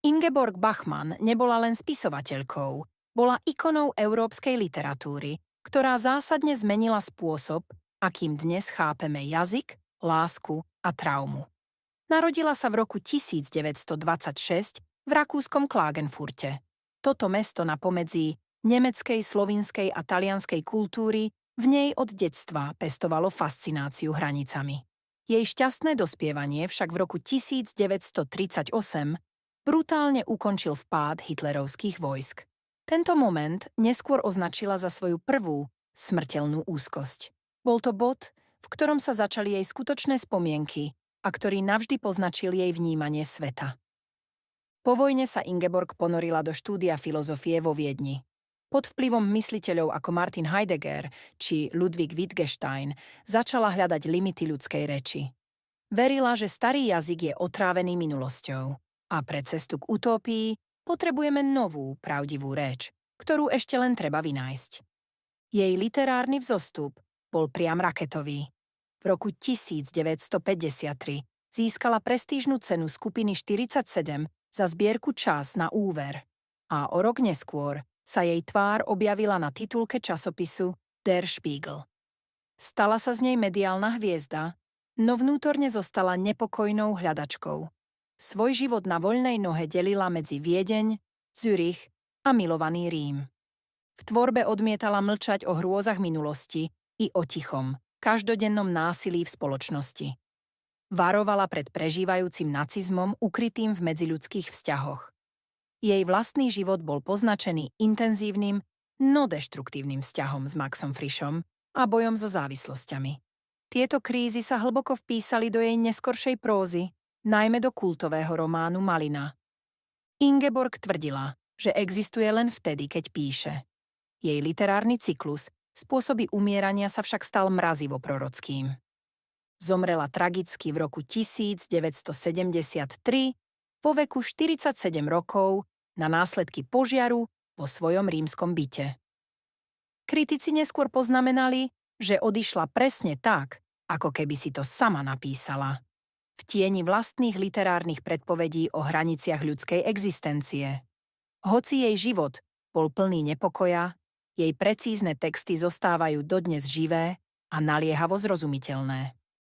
Ingeborg Bachmann nebola len spisovateľkou, bola ikonou európskej literatúry, ktorá zásadne zmenila spôsob, akým dnes chápeme jazyk, lásku a traumu. Narodila sa v roku 1926 v rakúskom Klagenfurte. Toto mesto na pomedzi nemeckej, slovinskej a talianskej kultúry v nej od detstva pestovalo fascináciu hranicami. Jej šťastné dospievanie však v roku 1938 brutálne ukončil vpád hitlerovských vojsk. Tento moment neskôr označila za svoju prvú smrteľnú úzkosť. Bol to bod, v ktorom sa začali jej skutočné spomienky a ktorý navždy poznačil jej vnímanie sveta. Po vojne sa Ingeborg ponorila do štúdia filozofie vo Viedni. Pod vplyvom mysliteľov ako Martin Heidegger či Ludwig Wittgenstein začala hľadať limity ľudskej reči. Verila, že starý jazyk je otrávený minulosťou a pre cestu k utópii potrebujeme novú, pravdivú reč, ktorú ešte len treba vynájsť. Jej literárny vzostup bol priam raketový. V roku 1953 získala prestížnu cenu skupiny 47 za zbierku Čas na úver a o rok neskôr sa jej tvár objavila na titulke časopisu Der Spiegel. Stala sa z nej mediálna hviezda, no vnútorne zostala nepokojnou hľadačkou. Svoj život na voľnej nohe delila medzi Viedeň, Zürich a milovaný Rím. V tvorbe odmietala mlčať o hrôzach minulosti i o tichom, každodennom násilí v spoločnosti. Varovala pred prežívajúcim nacizmom ukrytým v medziľudských vzťahoch. Jej vlastný život bol poznačený intenzívnym, no deštruktívnym vzťahom s Maxom Frischom a bojom so závislosťami. Tieto krízy sa hlboko vpísali do jej neskoršej prózy, najmä do kultového románu Malina. Ingeborg tvrdila, že existuje len vtedy, keď píše. Jej literárny cyklus spôsoby umierania sa však stal mrazivo prorockým. Zomrela tragicky v roku 1973 vo veku 47 rokov na následky požiaru vo svojom rímskom byte. Kritici neskôr poznamenali, že odišla presne tak, ako keby si to sama napísala. V tieni vlastných literárnych predpovedí o hraniciach ľudskej existencie. Hoci jej život bol plný nepokoja, jej precízne texty zostávajú dodnes živé a naliehavo zrozumiteľné.